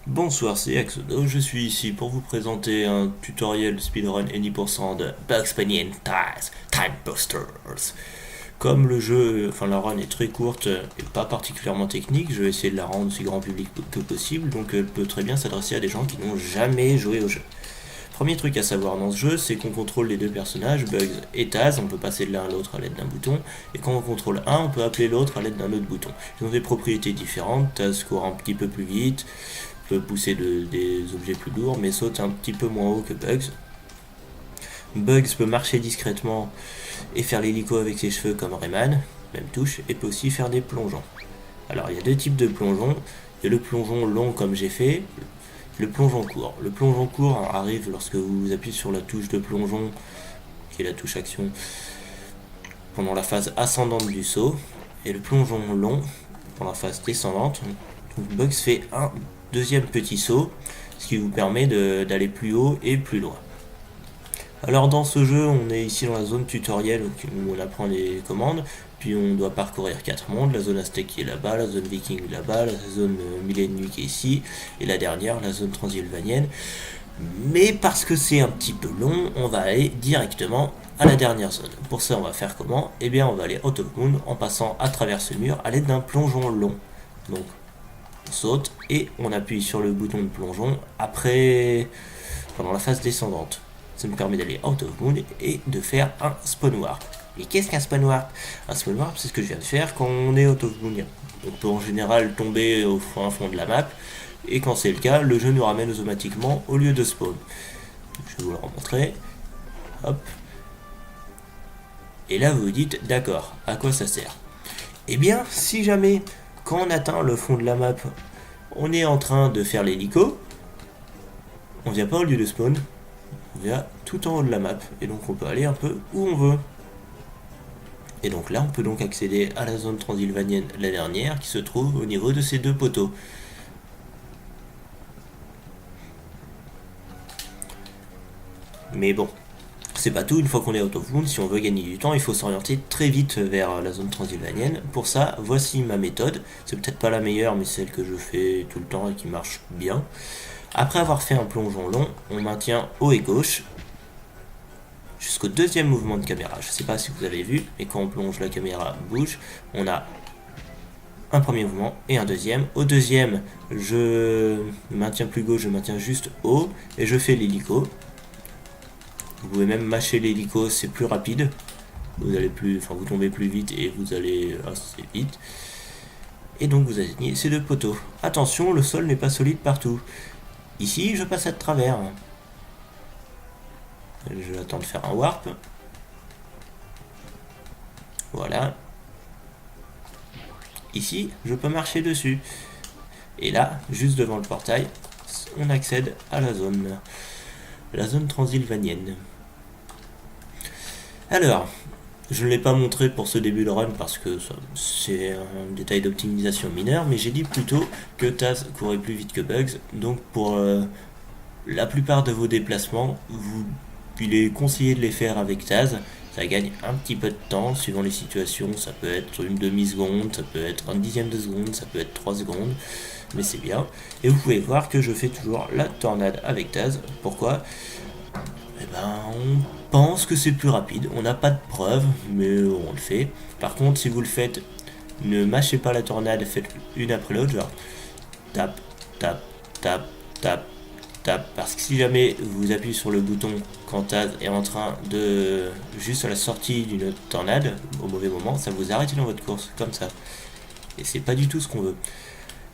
Bonsoir, c'est Axodo, je suis ici pour vous présenter un tutoriel speedrun Any% de Bugs Bunny and Taz Time Busters. Comme le jeu, la run est très courte et pas particulièrement technique, je vais essayer de la rendre aussi grand public que possible, donc elle peut très bien s'adresser à des gens qui n'ont jamais joué au jeu. Premier truc à savoir dans ce jeu, c'est qu'on contrôle les deux personnages, Bugs et Taz, on peut passer de l'un à l'autre à l'aide d'un bouton, et quand on contrôle un, on peut appeler l'autre à l'aide d'un autre bouton. Ils ont des propriétés différentes, Taz court un petit peu plus vite, peut pousser des objets plus lourds, mais saute un petit peu moins haut que Bugs. Bugs peut marcher discrètement et faire l'hélico avec ses cheveux comme Rayman, même touche, et peut aussi faire des plongeons. Alors il y a deux types de plongeons, il y a le plongeon long comme j'ai fait, le plongeon court. Le plongeon court arrive lorsque vous appuyez sur la touche de plongeon, qui est la touche action, pendant la phase ascendante du saut, et le plongeon long, pendant la phase descendante. Donc Bugs fait un deuxième petit saut, ce qui vous permet d'aller plus haut et plus loin. Alors dans ce jeu, on est ici dans la zone tutoriel où on apprend les commandes, puis on doit parcourir 4 mondes, la zone aztèque qui est là-bas, la zone viking là-bas, la zone mille et une nuits qui est ici, et la dernière, la zone transylvanienne. Mais parce que c'est un petit peu long, on va aller directement à la dernière zone. Pour ça, on va faire comment? Eh bien, on va aller out of moon en passant à travers ce mur à l'aide d'un plongeon long. Donc, on saute et on appuie sur le bouton de plongeon après, pendant la phase descendante. Ça me permet d'aller out of moon et de faire un spawn warp. Et qu'est-ce qu'un spawn warp? Un spawn warp, c'est ce que je viens de faire quand on est out of moon. On peut en général tomber au fond de la map, et quand c'est le cas, le jeu nous ramène automatiquement au lieu de spawn. Je vais vous le remontrer. Hop. Et là, vous vous dites, d'accord, à quoi ça sert? Eh bien, si jamais, quand on atteint le fond de la map, on est en train de faire l'hélico, on vient pas au lieu de spawn, on vient tout en haut de la map, et donc on peut aller un peu où on veut. Et donc là, on peut donc accéder à la zone transylvanienne, la dernière, qui se trouve au niveau de ces deux poteaux. Mais bon, c'est pas tout, une fois qu'on est out of moon, si on veut gagner du temps, il faut s'orienter très vite vers la zone transylvanienne. Pour ça, voici ma méthode. C'est peut-être pas la meilleure, mais celle que je fais tout le temps et qui marche bien. Après avoir fait un plongeon long, on maintient haut et gauche jusqu'au deuxième mouvement de caméra. Je sais pas si vous avez vu, mais quand on plonge, la caméra bouge. On a un premier mouvement et un deuxième. Au deuxième, je maintiens plus gauche, je maintiens juste haut et je fais l'hélico. Vous pouvez même mâcher l'hélico, c'est plus rapide. Vous tombez plus vite et vous allez assez vite. Et donc vous atteignez ces deux poteaux. Attention, le sol n'est pas solide partout. Ici, je passe à travers. Je attends de faire un warp. Voilà. Ici, je peux marcher dessus. Et là, juste devant le portail, on accède à la zone transylvanienne. Alors, je ne l'ai pas montré pour ce début de run parce que c'est un détail d'optimisation mineur, mais j'ai dit plutôt que Taz courait plus vite que Bugs, donc pour la plupart de vos déplacements, il est conseillé de les faire avec Taz. Ça gagne un petit peu de temps suivant les situations, ça peut être une demi-seconde, ça peut être un dixième de seconde, ça peut être 3 secondes, mais c'est bien. Et vous pouvez voir que je fais toujours la tornade avec Taz. Pourquoi? Eh ben, on pense que c'est plus rapide, on n'a pas de preuves, mais on le fait. Par contre, si vous le faites, ne mâchez pas la tornade, faites une après l'autre, genre tap, tap, tap, tap, tap, parce que si jamais vous appuyez sur le bouton quand Taz est en train de juste à la sortie d'une tornade, au mauvais moment, ça vous arrête dans votre course, comme ça. Et c'est pas du tout ce qu'on veut.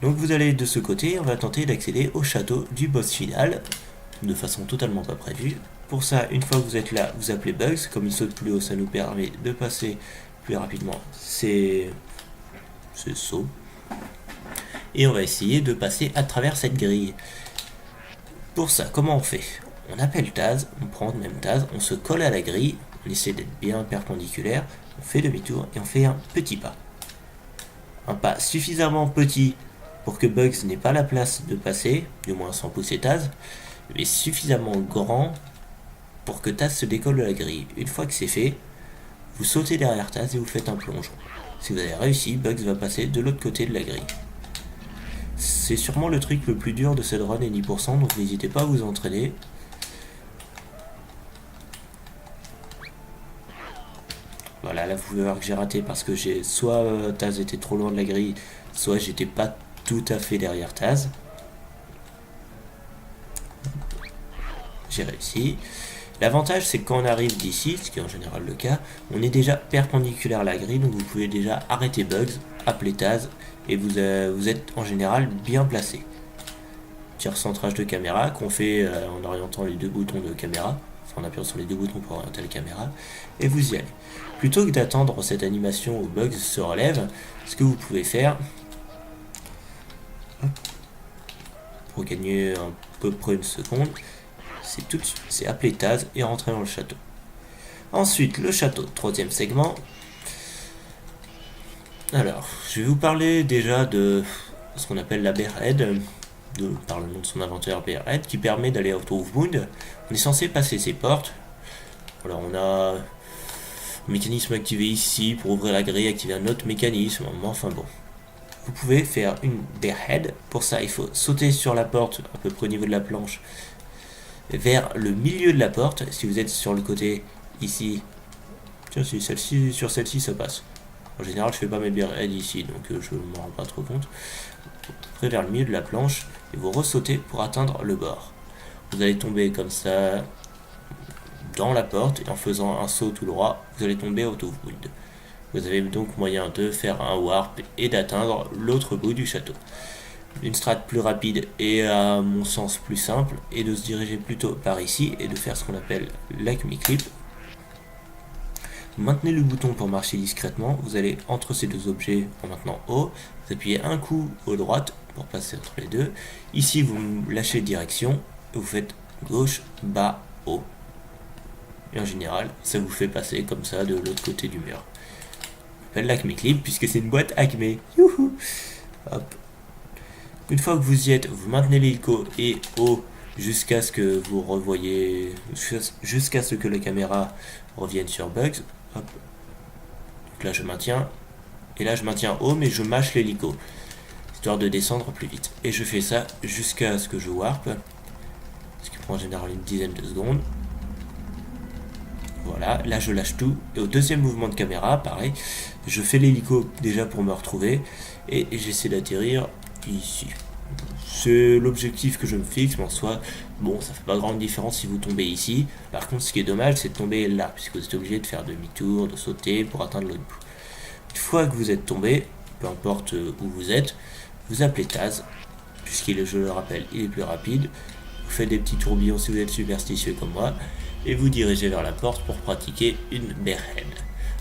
Donc vous allez de ce côté, on va tenter d'accéder au château du boss final, de façon totalement pas prévue. Pour ça, une fois que vous êtes là, vous appelez Bugs, comme il saute plus haut, ça nous permet de passer plus rapidement ces sauts. Et on va essayer de passer à travers cette grille. Pour ça, comment on fait? On appelle Taz, on prend même Taz, on se colle à la grille, on essaie d'être bien perpendiculaire, on fait demi-tour et on fait un petit pas. Un pas suffisamment petit pour que Bugs n'ait pas la place de passer, du moins sans pousser Taz, mais suffisamment grand pour que Taz se décolle de la grille. Une fois que c'est fait, vous sautez derrière Taz et vous faites un plongeon. Si vous avez réussi, Bugs va passer de l'autre côté de la grille. C'est sûrement le truc le plus dur de cette run Any%, donc n'hésitez pas à vous entraîner. Voilà, là vous pouvez voir que j'ai raté parce que j'ai soit Taz était trop loin de la grille, soit j'étais pas tout à fait derrière Taz. J'ai réussi. L'avantage c'est que quand on arrive d'ici, ce qui est en général le cas, on est déjà perpendiculaire à la grille, donc vous pouvez déjà arrêter Bugs, appeler Taz, et vous êtes en général bien placé. Petit recentrage de caméra qu'on fait en orientant les deux boutons de caméra, enfin en appuyant sur les deux boutons pour orienter la caméra, et vous y allez. Plutôt que d'attendre cette animation où Bugs se relève, ce que vous pouvez faire, pour gagner à peu près une seconde, c'est tout de suite, c'est appeler Taz et rentrer dans le château. Ensuite, le château, troisième segment. Alors, je vais vous parler déjà de ce qu'on appelle la Bearhead, par le nom de son inventeur Bearhead, qui permet d'aller out of bound. On est censé passer ces portes. Alors, on a un mécanisme activé ici pour ouvrir la grille, activer un autre mécanisme, enfin bon. Vous pouvez faire une Bearhead. Pour ça, il faut sauter sur la porte, à peu près au niveau de la planche, vers le milieu de la porte. Si vous êtes sur le côté ici, tiens, si sur celle-ci ça passe. En général je fais pas mes bearheads ici, donc je ne m'en rends pas trop compte. Après vers le milieu de la planche et vous ressautez pour atteindre le bord. Vous allez tomber comme ça dans la porte et en faisant un saut tout droit vous allez tomber out of bound. Vous avez donc moyen de faire un warp et d'atteindre l'autre bout du château. Une strat plus rapide et à mon sens plus simple est de se diriger plutôt par ici et de faire ce qu'on appelle l'Acme Clip. Maintenez le bouton pour marcher discrètement, vous allez entre ces deux objets en maintenant haut, vous appuyez un coup au droite pour passer entre les deux. Ici vous lâchez direction et vous faites gauche, bas, haut. Et en général ça vous fait passer comme ça de l'autre côté du mur. On appelle l'Acme Clip puisque c'est une boîte Acme. Youhou. Hop. Une fois que vous y êtes, vous maintenez l'hélico et haut jusqu'à ce que vous revoyez, jusqu'à ce que la caméra revienne sur Bugs. Hop. Donc là je maintiens, et là je maintiens haut mais je mâche l'hélico, histoire de descendre plus vite. Et je fais ça jusqu'à ce que je warp, ce qui prend en général une dizaine de secondes. Voilà, là je lâche tout, et au deuxième mouvement de caméra, pareil, je fais l'hélico déjà pour me retrouver, et j'essaie d'atterrir ici. C'est l'objectif que je me fixe, mais en soi, bon, ça fait pas grande différence si vous tombez ici. Par contre, ce qui est dommage, c'est de tomber là, puisque vous êtes obligé de faire demi-tour, de sauter pour atteindre l'autre bout. Une fois que vous êtes tombé, peu importe où vous êtes, vous appelez Taz, puisqu'il est, je le rappelle, il est plus rapide. Vous faites des petits tourbillons si vous êtes superstitieux comme moi, et vous dirigez vers la porte pour pratiquer une Bearhead.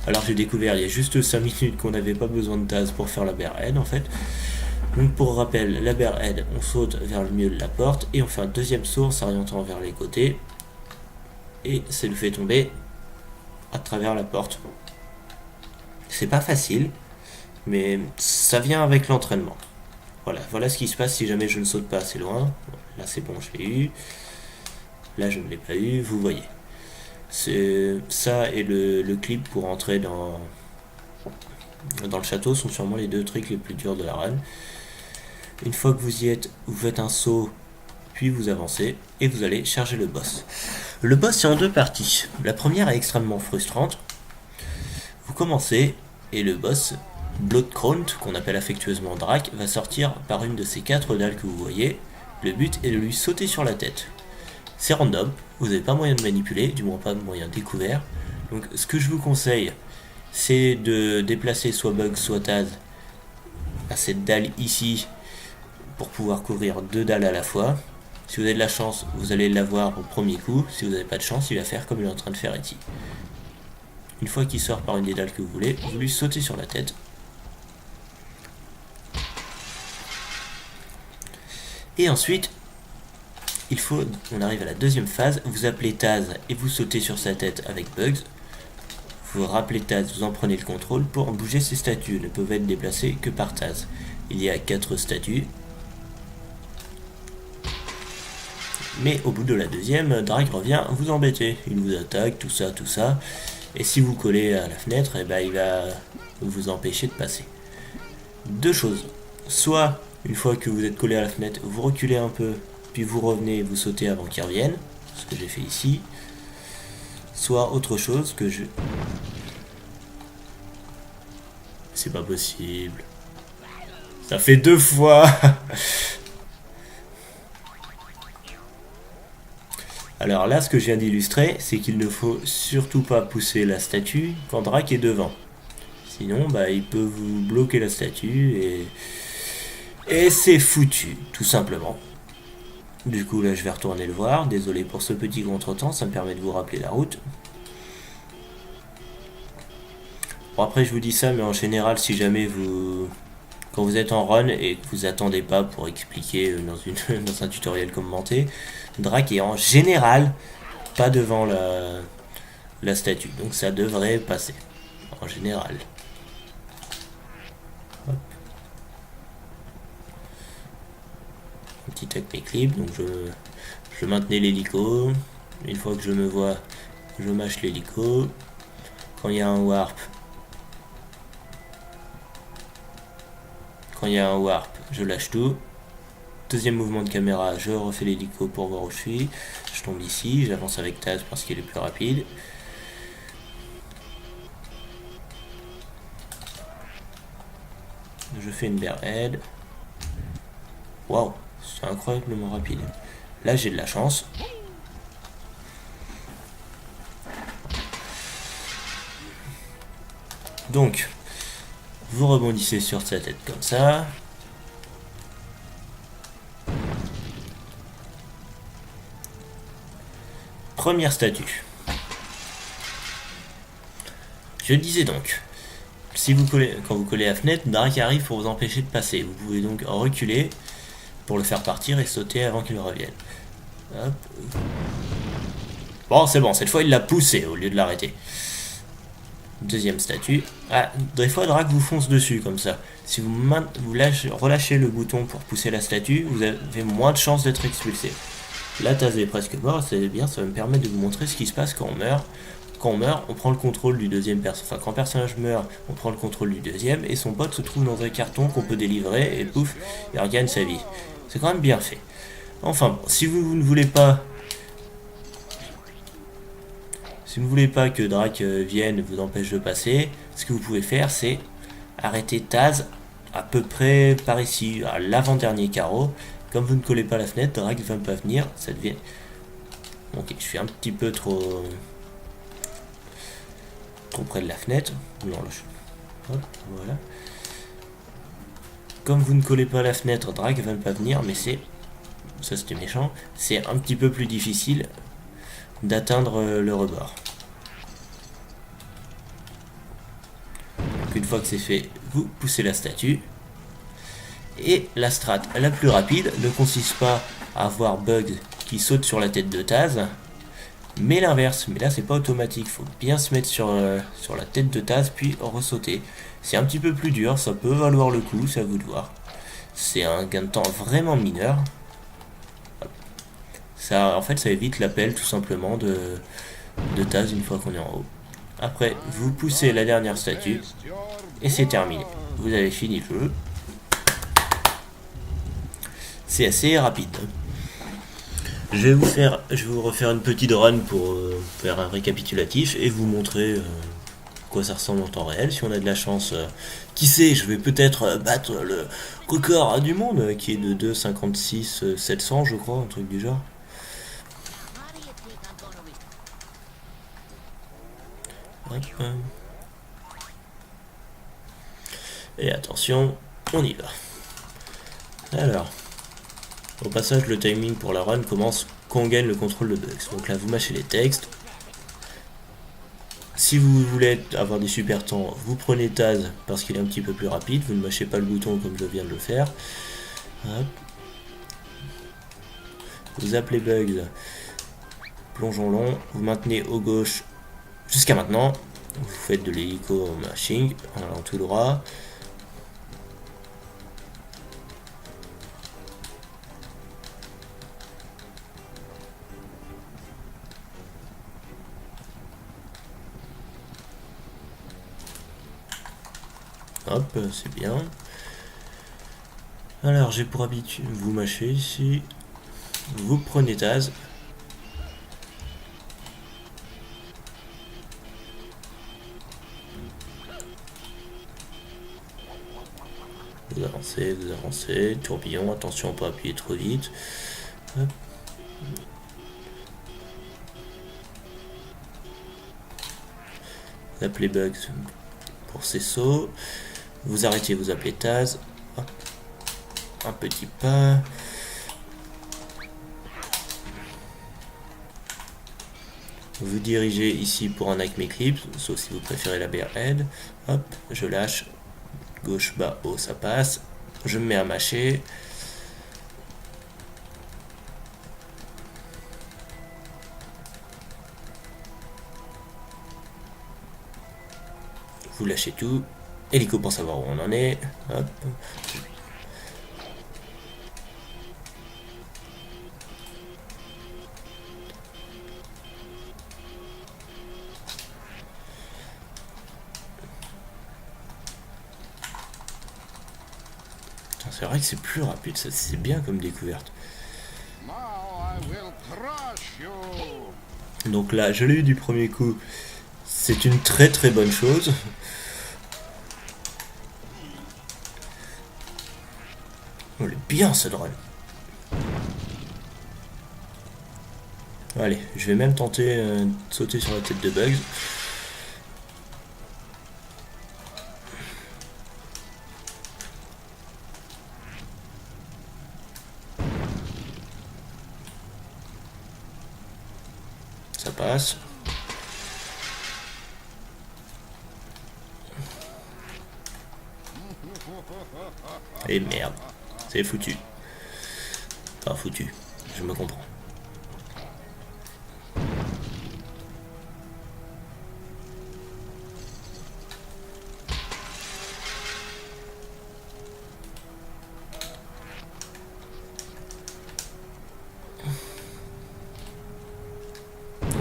Alors j'ai découvert il y a juste 5 minutes qu'on n'avait pas besoin de Taz pour faire la Bearhead en fait. Donc pour rappel, la Bearhead, on saute vers le milieu de la porte et on fait un deuxième saut en s'orientant vers les côtés. Et ça nous fait tomber à travers la porte. C'est pas facile, mais ça vient avec l'entraînement. Voilà ce qui se passe si jamais je ne saute pas assez loin. Là c'est bon, je l'ai eu. Là je ne l'ai pas eu, vous voyez. C'est ça et le clip pour entrer dans le château sont sûrement les deux trucs les plus durs de la run. Une fois que vous y êtes, vous faites un saut, puis vous avancez, et vous allez charger le boss. Le boss c'est en deux parties. La première est extrêmement frustrante. Vous commencez, et le boss, Bloodcrown, qu'on appelle affectueusement Drac, va sortir par une de ces 4 dalles que vous voyez. Le but est de lui sauter sur la tête. C'est random, vous n'avez pas moyen de manipuler, du moins pas de moyen découvert. Donc ce que je vous conseille, c'est de déplacer soit Bug soit Taz à cette dalle ici pour pouvoir couvrir 2 dalles à la fois. Si vous avez de la chance, vous allez l'avoir au premier coup. Si vous n'avez pas de chance, il va faire comme il est en train de faire ici. Une fois qu'il sort par une des dalles que vous voulez, vous lui sautez sur la tête. Et ensuite, on arrive à la deuxième phase, vous appelez Taz et vous sautez sur sa tête avec Bugs. Vous rappelez Taz, vous en prenez le contrôle pour bouger ces statues, ne peuvent être déplacées que par Taz. Il y a 4 statues. Mais au bout de la deuxième, Drake revient vous embêter. Il vous attaque, tout ça. Et si vous collez à la fenêtre, il va vous empêcher de passer. 2 choses. Soit Une fois que vous êtes collé à la fenêtre, vous reculez un peu, puis vous revenez et vous sautez avant qu'ils reviennent, ce que j'ai fait ici. Soit autre chose que je... C'est pas possible. Ça fait 2 fois. Alors là, ce que je viens d'illustrer, c'est qu'il ne faut surtout pas pousser la statue quand Drake est devant. Sinon, bah, il peut vous bloquer la statue et c'est foutu, tout simplement. Du coup, là, je vais retourner le voir. Désolé pour ce petit contretemps, ça me permet de vous rappeler la route. Bon, après, je vous dis ça, mais en général, si jamais vous... Quand vous êtes en run et que vous attendez pas pour expliquer dans un tutoriel commenté, Drake est en général pas devant la statue. Donc ça devrait passer. En général. Hop. Un petit tac clip. Donc je maintenais l'hélico. Une fois que je me vois, je mâche l'hélico. Quand il y a un warp, je lâche tout. Deuxième mouvement de caméra, je refais l'hélico pour voir où je suis. Je tombe ici, j'avance avec Taz parce qu'il est plus rapide. Je fais une bear head. Waouh, c'est incroyablement rapide. Là, j'ai de la chance. Donc, vous rebondissez sur sa tête comme ça. Première statue. Je disais donc, si vous collez, quand vous collez à la fenêtre, Drake arrive pour vous empêcher de passer. Vous pouvez donc reculer pour le faire partir et sauter avant qu'il revienne. Hop. Bon, c'est bon, cette fois il l'a poussé au lieu de l'arrêter. Deuxième statue. Ah, des fois Drake vous fonce dessus comme ça. Si vous relâchez le bouton pour pousser la statue, vous avez moins de chances d'être expulsé. Là, Taz est presque mort, c'est bien, ça va me permettre de vous montrer ce qui se passe quand on meurt. Quand on meurt, on prend le contrôle du deuxième personnage. Enfin, quand un personnage meurt, on prend le contrôle du deuxième et son pote se trouve dans un carton qu'on peut délivrer et pouf, il regagne sa vie. C'est quand même bien fait. Enfin, si vous ne voulez pas... Si vous ne voulez pas que Drake vienne vous empêche de passer, ce que vous pouvez faire, c'est arrêter Taz à peu près par ici, à l'avant-dernier carreau. Comme vous ne collez pas la fenêtre, Drake ne va pas venir, ça devient... Ok, je suis un petit peu trop près de la fenêtre. Non, là, hop, voilà. Comme vous ne collez pas la fenêtre, Drake va pas venir, mais c'est... Ça c'était méchant. C'est un petit peu plus difficile d'atteindre le rebord. Donc une fois que c'est fait, vous poussez la statue. Et la strat la plus rapide ne consiste pas à avoir Bugs qui saute sur la tête de Taz, mais l'inverse. Mais là c'est pas automatique, faut bien se mettre sur la tête de Taz puis ressauter. C'est un petit peu plus dur, ça peut valoir le coup, c'est à vous de voir. C'est un gain de temps vraiment mineur. Ça, en fait, ça évite l'appel tout simplement de Taz une fois qu'on est en haut. Après, vous poussez la dernière statue et c'est terminé. Vous avez fini le jeu. C'est assez rapide. Je vais vous refaire une petite run pour faire un récapitulatif et vous montrer quoi ça ressemble en temps réel. Si on a de la chance, qui sait, je vais peut-être battre le record du monde qui est de 2,56 700 je crois, un truc du genre. Hop. Et attention, on y va. Alors, au passage, le timing pour la run commence quand on gagne le contrôle de Bugs. Donc là, vous mâchez les textes. Si vous voulez avoir des super temps, vous prenez Taz parce qu'il est un petit peu plus rapide. Vous ne mâchez pas le bouton comme je viens de le faire. Hop. Vous appelez Bugs. Plongeon long. Vous maintenez au gauche jusqu'à maintenant. Vous faites de l'hélico en mashing, en allant tout droit. Hop, c'est bien. Alors j'ai pour habitude, vous mâchez ici, vous prenez Taz. Vous avancez, tourbillon, attention pas appuyer trop vite. Hop. Vous appelez Bugs pour ses sauts. Vous arrêtez, vous appelez Taz. Hop. Un petit pas. Vous dirigez ici pour un Acme Eclipse, sauf si vous préférez la Bear Head. Hop, je lâche. Gauche, bas, haut, ça passe. Je me mets à mâcher. Vous lâchez tout. Hélico pour savoir où on en est. Hop. C'est vrai que c'est plus rapide, c'est bien comme découverte. Donc là, je l'ai eu du premier coup. C'est une très très bonne chose. On est bien ce drone. Allez, je vais même tenter de sauter sur la tête de Bugs. Ça passe. Et merde, c'est foutu. Pas foutu, je me comprends.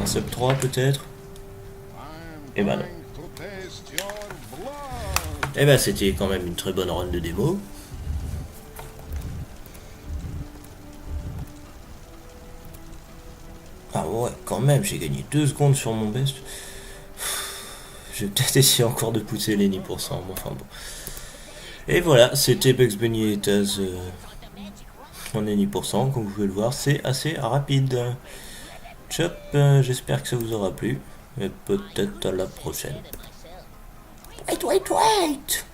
Un sub 3 peut-être. Et bah non. Et bah c'était quand même une très bonne run de démo. Ah ouais, quand même, j'ai gagné 2 secondes sur mon best. Je vais peut-être essayer encore de pousser les 10%, mais enfin bon. Et voilà, c'était Bugs Bunny et Taz en 10%, comme vous pouvez le voir, c'est assez rapide. Chop, j'espère que ça vous aura plu, et peut-être à la prochaine. Wait, wait, wait!